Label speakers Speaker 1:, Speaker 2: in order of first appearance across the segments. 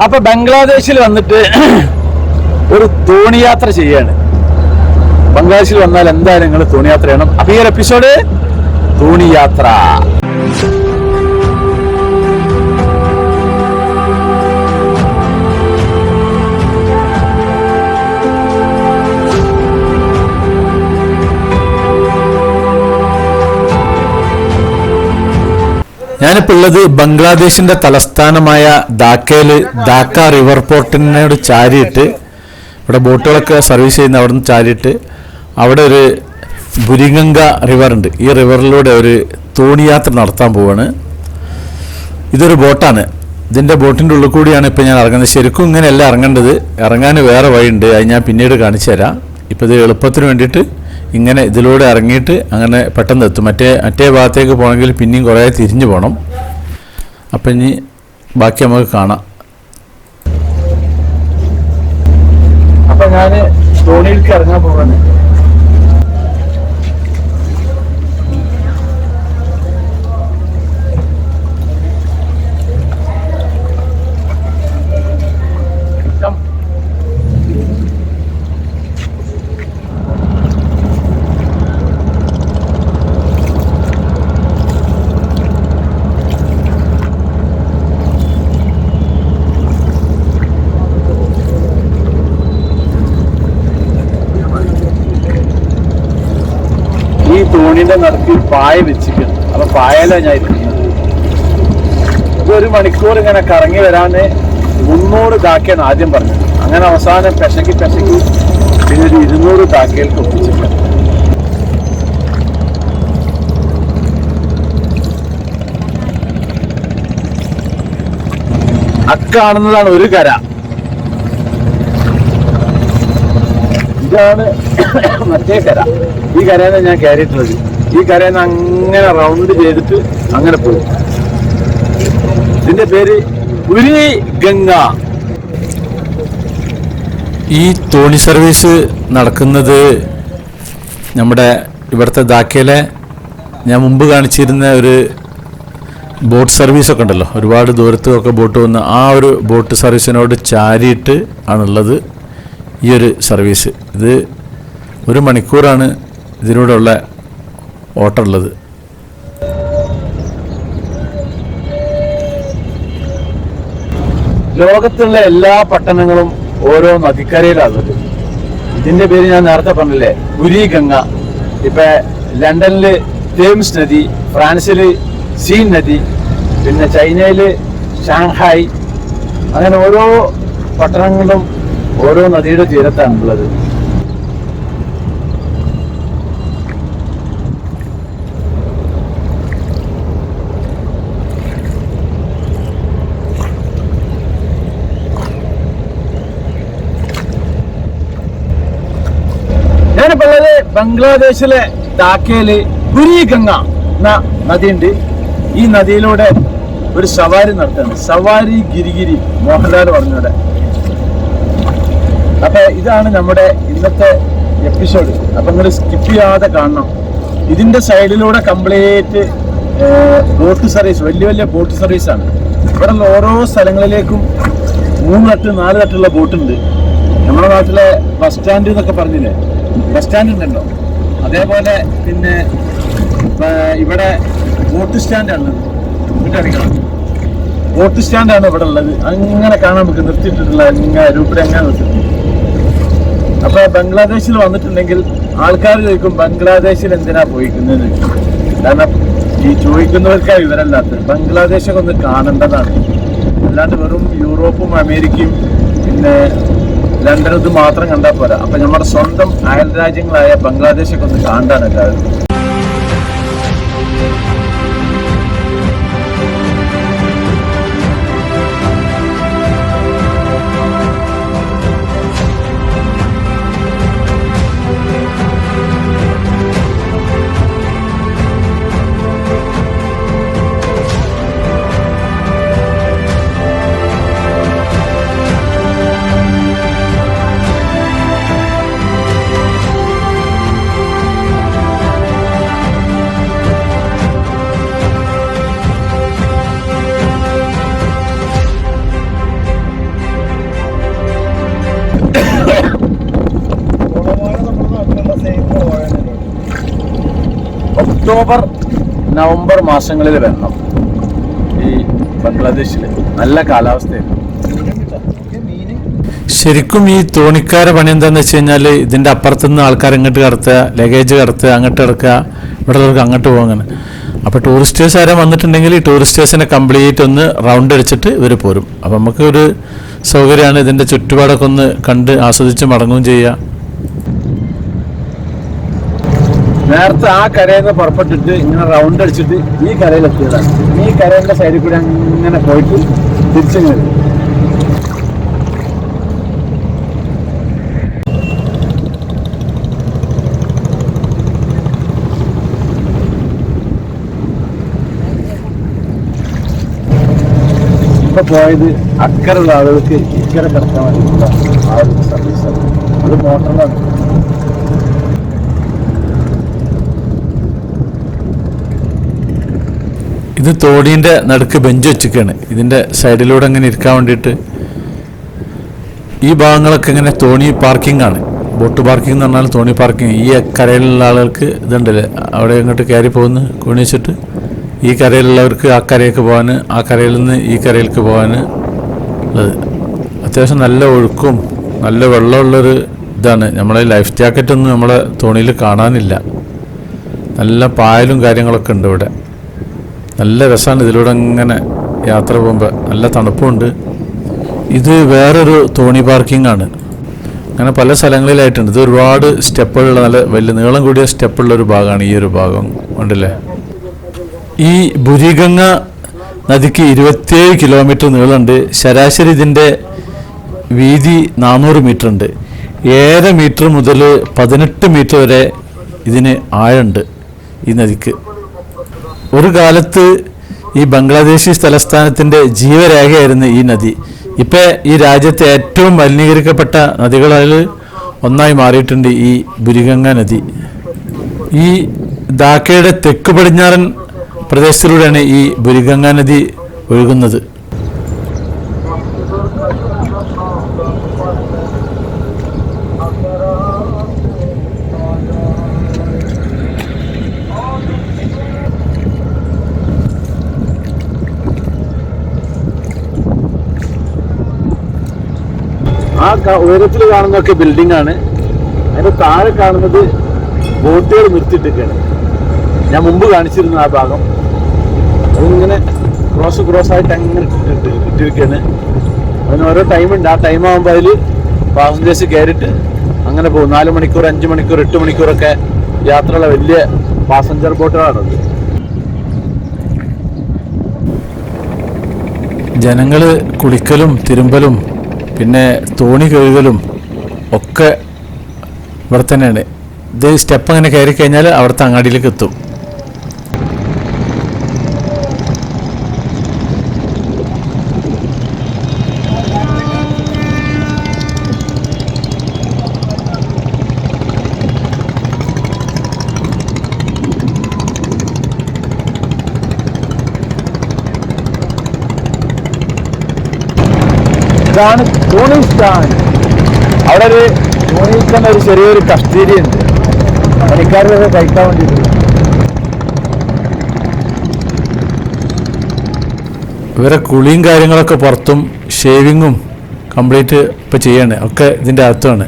Speaker 1: അപ്പൊ ബംഗ്ലാദേശിൽ വന്നിട്ട് ഒരു തോണിയാത്ര ചെയ്യാണ്. ബംഗ്ലാദേശിൽ വന്നാൽ എന്തായാലും നിങ്ങൾ തോണിയാത്ര ചെയ്യണം. അപ്പൊ ഈ ഒരു എപ്പിസോഡ് തോണിയാത്ര. ഞാനിപ്പോൾ ഉള്ളത് ബംഗ്ലാദേശിന്റെ തലസ്ഥാനമായ ധാക്കയിൽ ധാക്ക റിവർ പോർട്ടിനോട് ചാരിയിട്ട് ഇവിടെ ബോട്ടുകളൊക്കെ സർവീസ് ചെയ്യുന്ന അവിടെ നിന്ന് ചാരിയിട്ട് അവിടെ ഒരു ബുരിഗംഗ റിവർ ഉണ്ട്. ഈ റിവറിലൂടെ ഒരു തോണിയാത്ര നടത്താൻ പോവാണ്. ഇതൊരു ബോട്ടാണ്. ഇതിൻ്റെ ബോട്ടിൻ്റെ ഉള്ളിൽ കൂടിയാണ് ഇപ്പോൾ ഞാൻ ഇറങ്ങുന്നത്. ശരിക്കും ഇങ്ങനെയല്ല ഇറങ്ങേണ്ടത്, ഇറങ്ങാൻ വേറെ വഴിയുണ്ട്. അത് ഞാൻ പിന്നീട് കാണിച്ചു തരാം. ഇപ്പോൾ ഇത് എളുപ്പത്തിന് വേണ്ടിയിട്ട് ഇങ്ങനെ ഇതിലൂടെ ഇറങ്ങിയിട്ട് അങ്ങനെ പെട്ടെന്ന് എത്തും. മറ്റേ ഭാഗത്തേക്ക് പോകണമെങ്കിൽ പിന്നെയും കുറേ തിരിഞ്ഞു പോകണം. അപ്പം ഇനി ബാക്കി നമുക്ക് കാണാം. അപ്പം ഞാൻ തോണിയിലേക്ക് ഇറങ്ങാൻ പോവാണ്. തോണിന്റെ നടുക്ക് പായ വെച്ചിരിക്കണം. അപ്പൊ പായലാണ് ഞാൻ ഇരിക്കുന്നത്. ഇതൊരു മണിക്കൂർ ഇങ്ങനെ കറങ്ങി വരാന്ന് 300 ധാക്കയാണ് ആദ്യം പറഞ്ഞത്. അങ്ങനെ അവസാനം പെശക്കി പിന്നെ ഒരു 200 ധാക്കയിലേക്ക് ഒപ്പിച്ചിട്ടുണ്ട്. അക്കാണുന്നതാണ് ഒരു കര. ഇതാണ് മറ്റേ കര. ഈ കരയാണ് ഞാൻ കയറിയിട്ടുള്ളത്. ഈ കരയെന്ന് അങ്ങനെ റൗണ്ട് ചെയ്തിട്ട് അങ്ങനെ പോകും. ഇതിന്റെ പേര് ബുരിഗംഗ. ഈ തോണി സർവീസ് നടക്കുന്നത് നമ്മുടെ ഇവിടുത്തെ ധാക്കയിലെ ഞാൻ മുമ്പ് കാണിച്ചിരുന്ന ഒരു ബോട്ട് സർവീസൊക്കെ ഉണ്ടല്ലോ, ഒരുപാട് ദൂരത്തൊക്കെ ബോട്ട് വന്ന് ആ ഒരു ബോട്ട് സർവീസിനോട് ചാരിയിട്ട് ആണുള്ളത് ഈ ഒരു സർവീസ്. ഇത് 1 മണിക്കൂറാണ് ഇതിലൂടെ ഉള്ള ഓട്ടം ഉള്ളത്. ലോകത്തുള്ള എല്ലാ പട്ടണങ്ങളും ഓരോ നദിക്കരയിലാണുള്ളത്. ഇതിന്റെ പേര് ഞാൻ നേരത്തെ പറഞ്ഞില്ലേ, ബുരിഗംഗ. ഇപ്പൊ ലണ്ടനില് തേംസ് നദി, ഫ്രാൻസില് സീൻ നദി, പിന്നെ ചൈനയില് ഷാങ്ഹായ്. അങ്ങനെ ഓരോ പട്ടണങ്ങളും ഓരോ നദിയുടെ തീരത്താണുള്ളത്. ഞാനിപ്പോ ഉള്ളത് ബംഗ്ലാദേശിലെ ധാക്കയില് ബുരിഗംഗ എന്ന നദിയുണ്ട്. ഈ നദിയിലൂടെ ഒരു സവാരി നടത്തുന്നത്. സവാരി ഗിരിഗിരി മോഹൻലാൽ പറഞ്ഞൂടെ. അപ്പൊ ഇതാണ് നമ്മുടെ ഇന്നത്തെ എപ്പിസോഡ്. അപ്പൊ നിങ്ങൾ സ്കിപ്പ് ചെയ്യാതെ കാണണം. ഇതിന്റെ സൈഡിലൂടെ കംപ്ലീറ്റ് ബോട്ട് സർവീസ്, വലിയ ബോട്ട് സർവീസാണ്. ഇവിടെ ഓരോ സ്ഥലങ്ങളിലേക്കും 3 തട്ട് 4 തട്ടുള്ള ബോട്ടുണ്ട്. നമ്മുടെ നാട്ടിലെ ബസ് സ്റ്റാൻഡ് എന്നൊക്കെ പറഞ്ഞില്ലേ, ബസ് സ്റ്റാൻഡ് ഉണ്ടല്ലോ, അതേപോലെ പിന്നെ ഇവിടെ ബോട്ട് സ്റ്റാൻഡാണ്. അറിയിക്കണം, ബോട്ട് സ്റ്റാൻഡാണ് ഇവിടെ ഉള്ളത്. അങ്ങനെ കാണാൻ നമുക്ക് നിർത്തിയിട്ടിട്ടുള്ള രൂപയുടെ അങ്ങനെ നിർത്തിയിട്ടുണ്ട്. അപ്പൊ ബംഗ്ലാദേശിൽ വന്നിട്ടുണ്ടെങ്കിൽ ആൾക്കാർ ചോദിക്കും ബംഗ്ലാദേശിൽ എന്തിനാ പോയിക്കുന്നത്. കാരണം ഈ ചോദിക്കുന്നവർക്കാ വിവരമില്ലാത്തത്. ബംഗ്ലാദേശൊക്കെ ഒന്ന് കാണേണ്ടതാണ്. അല്ലാണ്ട് വെറും യൂറോപ്പും അമേരിക്കയും പിന്നെ ലണ്ടനും ഇത് മാത്രം കണ്ടാൽ പോരാ. അപ്പൊ നമ്മുടെ സ്വന്തം അയൽ രാജ്യങ്ങളായ ബംഗ്ലാദേശൊക്കെ ഒന്ന് കാണാൻ എല്ലാവരും. ഒക്ടോബർ നവംബർ മാസങ്ങളിൽ വരണം. ഈ ബംഗ്ലാദേശിൽ നല്ല കാലാവസ്ഥയാണ്.
Speaker 2: ശരിക്കും ഈ തോണിക്കാരെ പണി എന്താണെന്ന് വെച്ച് കഴിഞ്ഞാൽ ഇതിൻ്റെ അപ്പുറത്തുനിന്ന് ആൾക്കാർ ഇങ്ങോട്ട് കടത്തുക, ലഗേജ് കടത്തുക, അങ്ങോട്ട് കിടക്കുക, ഇവിടെ ഉള്ളവർക്ക് അങ്ങോട്ട് പോകാൻ. അപ്പോൾ ടൂറിസ്റ്റേഴ്സ് ആരും വന്നിട്ടുണ്ടെങ്കിൽ ഈ ടൂറിസ്റ്റേഴ്സിനെ കംപ്ലീറ്റ് ഒന്ന് റൗണ്ട് അടിച്ചിട്ട് ഇവർ പോരും. അപ്പം നമുക്കൊരു സൗകര്യമാണ്. ഇതിൻ്റെ ചുറ്റുപാടൊക്കെ ഒന്ന് കണ്ട് ആസ്വദിച്ച് മടങ്ങുകയും ചെയ്യുക.
Speaker 1: നേരത്തെ ആ കരയിൽ നിന്ന് പുറപ്പെട്ടിട്ട് ഇങ്ങനെ റൗണ്ട് അടിച്ചിട്ട് ഈ കരയിലെത്തിയതാണ്. ഈ കരയുടെ സൈഡിൽ കൂടി അങ്ങനെ പോയിട്ട് തിരിച്ചിങ്ങനെ വരും. ഇപ്പൊ പോയത് അക്കറുള്ള ആളുകൾക്ക് ഇക്കരെ കിടക്കാൻ വേണ്ടിയിട്ടുള്ള ആ ഒരു സർവീസാണ്. അത് മോട്ടറിലാണ്.
Speaker 2: ഇത് തോണീൻ്റെ നടുക്ക് ബെഞ്ച് വെച്ചിരിക്കുകയാണ്. ഇതിൻ്റെ സൈഡിലൂടെ അങ്ങനെ ഇരിക്കാൻ വേണ്ടിയിട്ട്. ഈ ഭാഗങ്ങളൊക്കെ ഇങ്ങനെ തോണി പാർക്കിംഗ് ആണ്. ബോട്ട് പാർക്കിംഗ് എന്ന് പറഞ്ഞാൽ തോണി പാർക്കിംഗ്. ഈ കരയിലുള്ള ആളുകൾക്ക് ഇതുണ്ടല്ലേ, അവിടെ ഇങ്ങോട്ട് കയറി പോകുന്നു കുണിച്ചിട്ട്. ഈ കരയിലുള്ളവർക്ക് ആ കരയ്ക്ക് പോകാൻ, ആ കരയിൽ നിന്ന് ഈ കരയിലേക്ക് പോകാൻ ഉള്ളത്. അത്യാവശ്യം നല്ല ഒഴുക്കും നല്ല വെള്ളമുള്ളൊരു ഇതാണ്. നമ്മളെ ലൈഫ് ജാക്കറ്റൊന്നും നമ്മളെ തോണിയിൽ കാണാനില്ല. നല്ല പായലും കാര്യങ്ങളൊക്കെ ഉണ്ട് ഇവിടെ. നല്ല രസമാണ് ഇതിലൂടെ ഇങ്ങനെ യാത്ര പോകുമ്പോൾ. നല്ല തണുപ്പുണ്ട്. ഇത് വേറൊരു തോണി പാർക്കിംഗ് ആണ്. അങ്ങനെ പല സ്ഥലങ്ങളിലായിട്ടുണ്ട്. ഇത് ഒരുപാട് സ്റ്റെപ്പുകളുള്ള നല്ല വലിയ നീളം കൂടിയ സ്റ്റെപ്പുള്ളൊരു ഭാഗമാണ് ഈ ഒരു ഭാഗം. ഉണ്ടല്ലേ, ഈ ബുരിഗംഗ നദിക്ക് 27 കിലോമീറ്റർ നീളമുണ്ട്. ശരാശരി ഇതിൻ്റെ വീതി 400 മീറ്റർ ഉണ്ട്. 7 മീറ്റർ മുതൽ 18 മീറ്റർ വരെ ഇതിന് ആഴമുണ്ട് ഈ നദിക്ക്. ഒരു കാലത്ത് ഈ ബംഗ്ലാദേശി തലസ്ഥാനത്തിൻ്റെ ജീവരേഖയായിരുന്നു ഈ നദി. ഇപ്പം ഈ രാജ്യത്തെ ഏറ്റവും മലിനീകരിക്കപ്പെട്ട നദികളിൽ ഒന്നായി മാറിയിട്ടുണ്ട് ഈ ബുരിഗംഗ നദി. ഈ ധാക്കയുടെ തെക്ക് പടിഞ്ഞാറൻ പ്രദേശത്തിലൂടെയാണ് ഈ ബുരിഗംഗ നദി ഒഴുകുന്നത്.
Speaker 1: ആ ഉയരത്തിൽ കാണുന്നതൊക്കെ ബിൽഡിംഗ് ആണ്. അതിന്റെ താഴെ കാണുന്നത് ബോട്ടുകൾ നിർത്തിയിട്ടൊക്കെയാണ്. ഞാൻ മുമ്പ് കാണിച്ചിരുന്നു ആ ഭാഗം. അതിങ്ങനെ ക്രോസ് ആയിട്ട് അങ്ങനെ ഇട്ടിരിക്കുകയാണ്. അതിന് ഓരോ ടൈമുണ്ട്. ആ ടൈം ആകുമ്പോൾ അതിൽ പാസഞ്ചേഴ്സ് കയറിയിട്ട് അങ്ങനെ പോകും. 4 മണിക്കൂർ, 5 മണിക്കൂർ, 8 മണിക്കൂറൊക്കെ യാത്രയുള്ള വലിയ പാസഞ്ചർ ബോട്ടുകളാണത്.
Speaker 2: ജനങ്ങൾ കുളിക്കലും തിരുമ്പലും പിന്നെ തോണി കഴുകലും ഒക്കെ ഇവിടെ തന്നെയാണ്. ഇത് സ്റ്റെപ്പ് അങ്ങനെ കയറി കഴിഞ്ഞാൽ അവിടുത്തെ അങ്ങാടിയിലേക്ക് എത്തും.
Speaker 1: ഇതാണ് തോണി സ്റ്റാൻഡ്. അവിടെ ഒരു തോണിയിൽ ഒരു ചെറിയൊരു കസ്റ്റേരി ഉണ്ട്. പണിക്കാരൊക്കെ കഴിക്കാൻ വേണ്ടിയിട്ട്.
Speaker 2: ഇവരെ കുളിയും കാര്യങ്ങളൊക്കെ പുറത്തും ഷേവിങ്ങും കംപ്ലീറ്റ് ഇപ്പോൾ ചെയ്യാണ്. ഒക്കെ ഇതിൻ്റെ അകത്താണ്.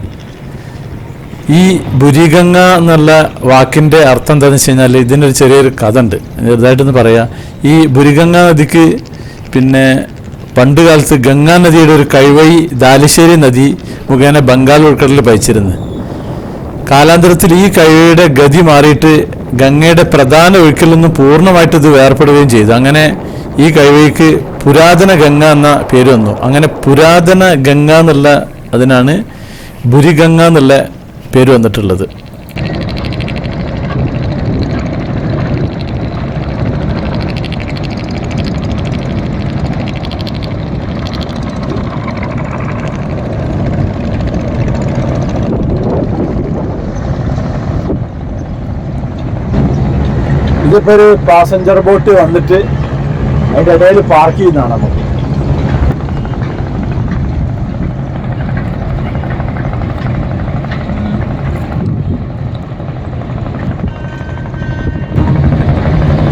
Speaker 2: ഈ ബുരിഗംഗ എന്നുള്ള വാക്കിൻ്റെ അർത്ഥം എന്താണെന്ന് വെച്ച് കഴിഞ്ഞാൽ ഇതിനൊരു ചെറിയൊരു കഥ ഉണ്ട്. ചെറുതായിട്ടൊന്ന് പറയാം. ഈ ബുരിഗംഗ നദിക്ക് പിന്നെ പണ്ട് കാലത്ത് ഗംഗാ നദിയുടെ ഒരു കൈവഴി ദാലിശ്ശേരി നദി മുഖേന ബംഗാൾ ഉൾക്കടലിൽ പയച്ചിരുന്നു. കാലാന്തരത്തിൽ ഈ കൈവഴിയുടെ ഗതി മാറിയിട്ട് ഗംഗയുടെ പ്രധാന ഒഴുക്കിൽ നിന്ന് പൂർണ്ണമായിട്ട് ഇത് വേർപ്പെടുകയും ചെയ്തു. അങ്ങനെ ഈ കൈവഴിക്ക് പുരാതന ഗംഗ എന്ന പേര് വന്നു. അങ്ങനെ പുരാതന ഗംഗ എന്നുള്ള അതിനാണ് ബുരിഗംഗ എന്നുള്ള പേര് വന്നിട്ടുള്ളത്.
Speaker 1: ഇതിപ്പോ ഒരു പാസഞ്ചർ ബോട്ട് വന്നിട്ട് അതിന്റെ ഇടയിൽ പാർക്ക് ചെയ്യുന്നതാണ് നമുക്ക്.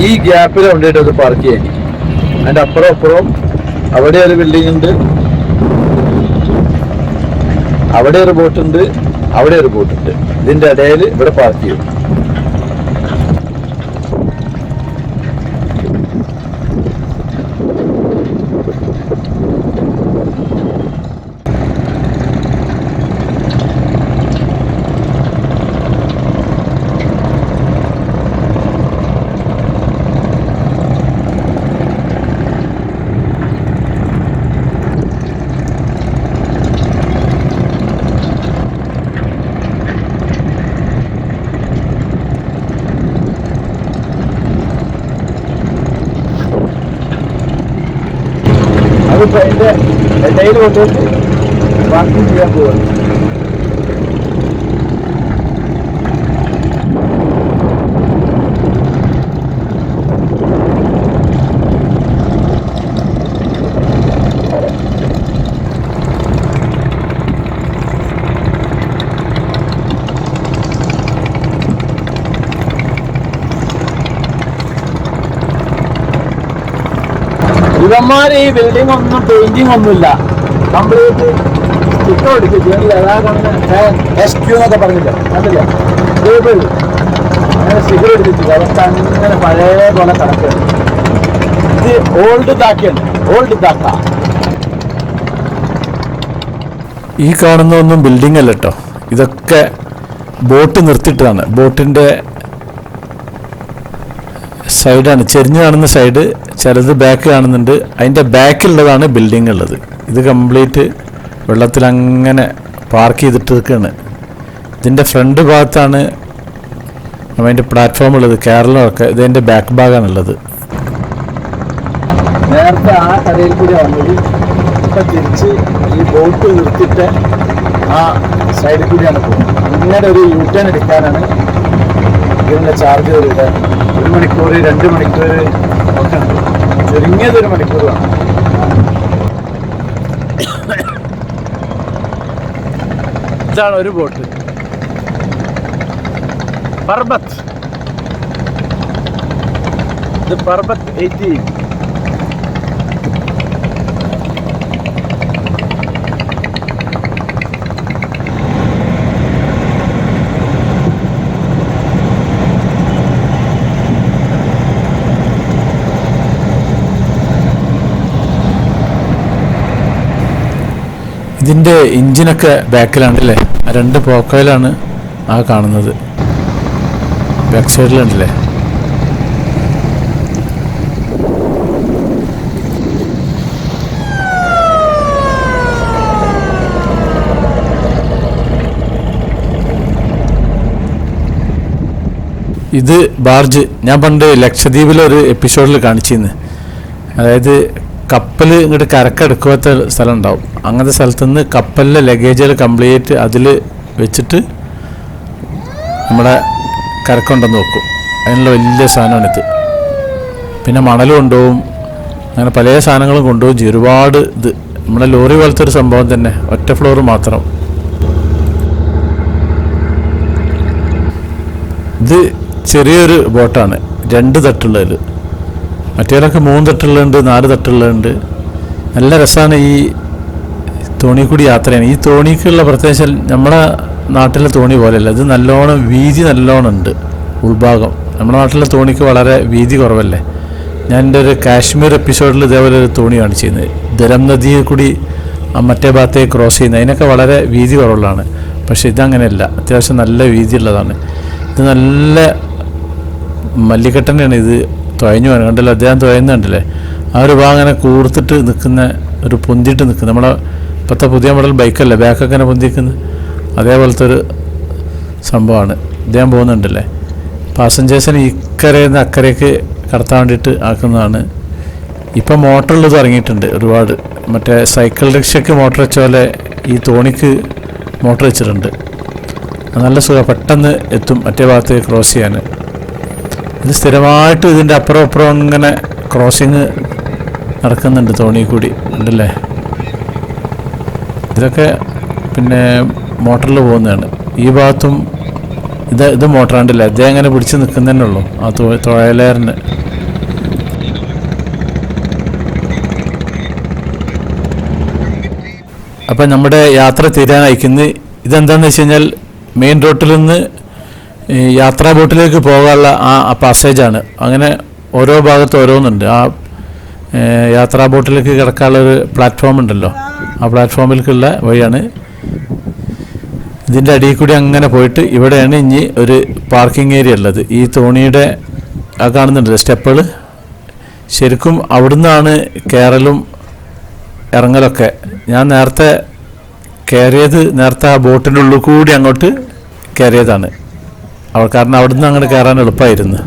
Speaker 1: ഈ ഗ്യാപ്പിൽ കൊണ്ടുപോയിട്ട് അത് പാർക്ക് ചെയ്യാൻ. അതിൻ്റെ അപ്പുറം അവിടെ ഒരു ബിൽഡിംഗ് ഉണ്ട്, അവിടെ ഒരു ബോട്ടുണ്ട്, അവിടെ ഒരു ബോട്ടുണ്ട്. ഇതിന്റെ ഇടയിൽ ഇവിടെ പാർക്ക് ചെയ്യും. അതിപ്പോൾ അതിൻ്റെ ഇടയിൽ കൊണ്ടുപോയിട്ട് പാർക്കിംഗ് ചെയ്യാൻ പോവുകയാണ്. ഇവന്മാർ ഈ ബിൽഡിംഗ് ഒന്നും പെയിന്റിങ് ഒന്നുമില്ല, കംപ്ലീറ്റ് സ്റ്റിക്കർ അടിച്ചിട്ട് SQ എന്നൊക്കെ പറഞ്ഞില്ല, കണ്ടില്ല ടേബിൾ അങ്ങനെ സ്റ്റിക്കർ അടിച്ചിട്ടില്ല. അവർക്ക് അങ്ങനെ പഴയ പോലെ കിടക്കുകയാണ്. ഇത് ഓൾഡ് താക്കയാണ്, ഓൾഡ് താക്ക.
Speaker 2: ഈ കാണുന്നതൊന്നും ബിൽഡിംഗ് അല്ല കേട്ടോ, ഇതൊക്കെ ബോട്ട് നിർത്തിയിട്ടതാണ്. ബോട്ടിൻ്റെ സൈഡാണ്, ചെരിഞ്ഞ് കാണുന്ന സൈഡ്, ചിലത് ബാക്ക് കാണുന്നുണ്ട്. അതിൻ്റെ ബാക്കിലുള്ളതാണ് ബിൽഡിംഗ് ഉള്ളത്. ഇത് കംപ്ലീറ്റ് വെള്ളത്തിൽ അങ്ങനെ പാർക്ക് ചെയ്തിട്ട് നിൽക്കുകയാണ്. ഇതിൻ്റെ ഫ്രണ്ട് ഭാഗത്താണ് അതിൻ്റെ പ്ലാറ്റ്ഫോം ഉള്ളത്, കേരളമൊക്കെ. ഇതിൻ്റെ ബാക്ക് ഭാഗമാണുള്ളത്.
Speaker 1: നേരത്തെ ആ കടയിൽ കൂടി വന്നത് ഇപ്പം തിരിച്ച് ഈ ബോട്ട് നിർത്തിയിട്ട് ആ സൈഡിൽ കൂടിയാണ് പോകുന്നത്. ഇങ്ങനെ ഒരു യൂട്ടേൺ എടുക്കാനാണ് ഇതിൻ്റെ ചാർജ് വരിക. 1 മണിക്കൂർ 2 മണിക്കൂർ ഒക്കെ ഉണ്ട്. ചുരുങ്ങിയത് 1 മണിക്കൂർ വേണം. ഇതാണ് ഒരു ബോട്ട്, പർബത്ത്. ഇത് പർബത്ത് 18.
Speaker 2: ഇതിൻ്റെ എഞ്ചിനൊക്കെ ബാക്കിലാണ് അല്ലേ, 2 പോക്കോയിലാണ് ആ കാണുന്നത്, ബാക്ക് സൈഡിലുണ്ടല്ലേ. ഇത് ബാർജ് ഞാൻ പണ്ട് ലക്ഷദ്വീപിലൊരു എപ്പിസോഡിൽ കാണിച്ചിരുന്നു. അതായത് കപ്പൽ ഇങ്ങോട്ട് കരക്കെടുക്കാത്ത സ്ഥലം ഉണ്ടാവും. അങ്ങനത്തെ സ്ഥലത്തു നിന്ന് കപ്പലിലെ ലഗേജുകൾ കംപ്ലീറ്റ് അതിൽ വെച്ചിട്ട് നമ്മുടെ കരക്കൊണ്ടെന്ന് വെക്കും. അതിനുള്ള വലിയ സാധനമാണിത്. പിന്നെ മണൽ കൊണ്ടുപോകും, അങ്ങനെ പല സാധനങ്ങളും കൊണ്ടുപോകും ചെയ്യും. ഒരുപാട് ഇത് നമ്മുടെ ലോറി പോലത്തെ ഒരു സംഭവം തന്നെ, ഒറ്റ ഫ്ലോർ മാത്രം. ഇത് ചെറിയൊരു ബോട്ടാണ്, 2 തട്ടുള്ളതിൽ. മറ്റേതൊക്കെ 3 തട്ടുള്ളുണ്ട്, 4 തട്ടുള്ളുണ്ട്. നല്ല രസമാണ് ഈ തോണി കൂടി യാത്ര ചെയ്യാൻ. ഈ തോണിക്കുള്ള പ്രത്യേകിച്ച് നമ്മുടെ നാട്ടിലെ തോണി പോലെയല്ല, ഇത് നല്ലോണം വീതി നല്ലോണം ഉണ്ട് ഉൾഭാഗം. നമ്മുടെ നാട്ടിലെ തോണിക്ക് വളരെ വീതി കുറവല്ലേ. ഞാൻ എൻ്റെ ഒരു കാശ്മീർ എപ്പിസോഡിൽ ഇതേപോലെ ഒരു തോണി കാണിച്ചിരുന്നത്. ധരം നദിയെ കൂടി മറ്റേ ഭാഗത്തേക്ക് ക്രോസ് ചെയ്യുന്നത്, അതിനൊക്കെ വളരെ വീതി കുറവുള്ളതാണ്. പക്ഷേ ഇതങ്ങനെയല്ല, അത്യാവശ്യം നല്ല വീതിയുള്ളതാണ്. ഇത് നല്ല മല്ലിക്കെട്ടനെയാണ്. ഇത് തുഴഞ്ഞു പോകാൻ കണ്ടല്ലോ, അദ്ദേഹം തുഴയുന്നുണ്ടല്ലേ. ആ ഒരു ഭാഗം അങ്ങനെ കൂർത്തിട്ട് നിൽക്കുന്ന, ഒരു പൊന്തിയിട്ട് നിൽക്കുന്നത്. നമ്മളെ ഇപ്പോഴത്തെ പുതിയ മോഡൽ ബൈക്കല്ലേ ബാക്കൊക്കെ അങ്ങനെ പൊന്തിക്കുന്നത്, അതേപോലത്തെ ഒരു സംഭവമാണ്. ഇദ്ദേഹം പോകുന്നുണ്ടല്ലേ. പാസഞ്ചേഴ്സിന് ഇക്കരയിൽ നിന്ന് അക്കരയ്ക്ക് കടത്താൻ വേണ്ടിയിട്ട് ആക്കുന്നതാണ്. ഇപ്പം മോട്ടറുള്ളത് ഇറങ്ങിയിട്ടുണ്ട് ഒരുപാട്. മറ്റേ സൈക്കിൾ റിക്ഷയ്ക്ക് മോട്ടർ വെച്ച പോലെ ഈ തോണിക്ക് മോട്ടർ വെച്ചിട്ടുണ്ട്. നല്ല സുഖം, പെട്ടെന്ന് എത്തും മറ്റേ ഭാഗത്തേക്ക് ക്രോസ് ചെയ്യാൻ. ഇത് സ്ഥിരമായിട്ട് ഇതിൻ്റെ അപ്പുറം അങ്ങനെ ക്രോസിങ് നടക്കുന്നുണ്ട് തോണി കൂടി ഉണ്ടല്ലേ. ഇതിലൊക്കെ പിന്നെ മോട്ടറിൽ പോകുന്നതാണ്. ഈ ഭാഗത്തും ഇത് മോട്ടറാണ്ടല്ലേ, അദ്ദേഹം അങ്ങനെ പിടിച്ച് നിൽക്കുന്നതന്നെ ഉള്ളൂ ആ തുഴയലേറിന്. അപ്പം നമ്മുടെ യാത്ര തീരാനയക്കുന്നത് ഇതെന്താണെന്ന് വെച്ച് കഴിഞ്ഞാൽ മെയിൻ റോട്ടിൽ നിന്ന് യാത്രാ ബോട്ടിലേക്ക് പോകാനുള്ള ആ പാസേജാണ്. അങ്ങനെ ഓരോ ഭാഗത്ത് ഓരോന്നുണ്ട്. ആ യാത്രാ ബോട്ടിലേക്ക് കിടക്കാനുള്ളൊരു പ്ലാറ്റ്ഫോം ഉണ്ടല്ലോ, ആ പ്ലാറ്റ്ഫോമിലേക്കുള്ള വഴിയാണ്. ഇതിൻ്റെ അടിയിൽ കൂടി അങ്ങനെ പോയിട്ട് ഇവിടെയാണ് ഇനി ഒരു പാർക്കിംഗ് ഏരിയ ഉള്ളത്. ഈ തോണിയുടെ ആ കാണുന്നുണ്ടല്ലോ സ്റ്റെപ്പുകൾ, ശരിക്കും അവിടുന്നാണ് കയറലും ഇറങ്ങലൊക്കെ. ഞാൻ നേരത്തെ ആ ബോട്ടിൻ്റെ ഉള്ളിൽ കൂടി അങ്ങോട്ട് കയറിയതാണ്. കാരണം അവിടുന്ന് അങ്ങോട്ട് കയറാൻ എളുപ്പമായിരുന്നു.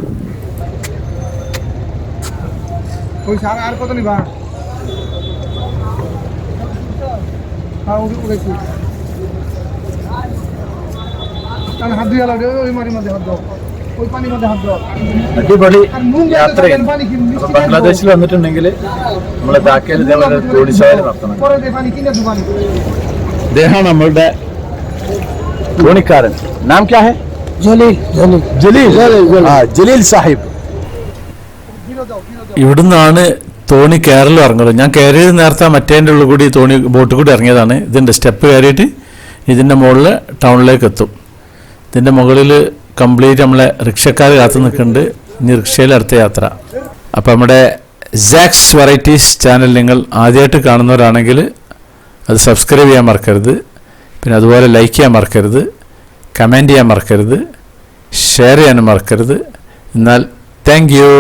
Speaker 1: അടിപൊളി യാത്രയാണ്. ബംഗ്ലാദേശിൽ വന്നിട്ടുണ്ടെങ്കിൽ നമ്മളെ ധാക്കയിൽ ഇതേപോലെ തോണിശാല നടത്തണം. ഇദ്ദേഹമാണ് നമ്മളുടെ തോണിക്കാരൻ. നാം ക്യാ ഹെ? ജലീൽ സാഹിബ്.
Speaker 2: ഇവിടുന്നാണ് തോണി കയറലും ഇറങ്ങലും. ഞാൻ കയറിയത് നേരത്തെ മറ്റേൻ്റെ ഉള്ളിൽ കൂടി ബോട്ട് കൂടി ഇറങ്ങിയതാണ്. ഇതിൻ്റെ സ്റ്റെപ്പ് കയറിയിട്ട് ഇതിൻ്റെ മുകളിൽ ടൗണിലേക്ക് എത്തും. ഇതിൻ്റെ മുകളിൽ കംപ്ലീറ്റ് നമ്മളെ റിക്ഷക്കാർ കാത്തു നിൽക്കുന്നുണ്ട്. ഇനി റിക്ഷയിൽ അടുത്ത യാത്ര. അപ്പോൾ നമ്മുടെ സാക്സ് വെറൈറ്റീസ് ചാനൽ നിങ്ങൾ ആദ്യമായിട്ട് കാണുന്നവരാണെങ്കിൽ അത് സബ്സ്ക്രൈബ് ചെയ്യാൻ മറക്കരുത്. പിന്നെ അതുപോലെ ലൈക്ക് ചെയ്യാൻ മറക്കരുത്, കമൻറ്റ് ചെയ്യാൻ മറക്കരുത്, ഷെയർ ചെയ്യാനും മറക്കരുത്. എന്നാൽ താങ്ക് യു.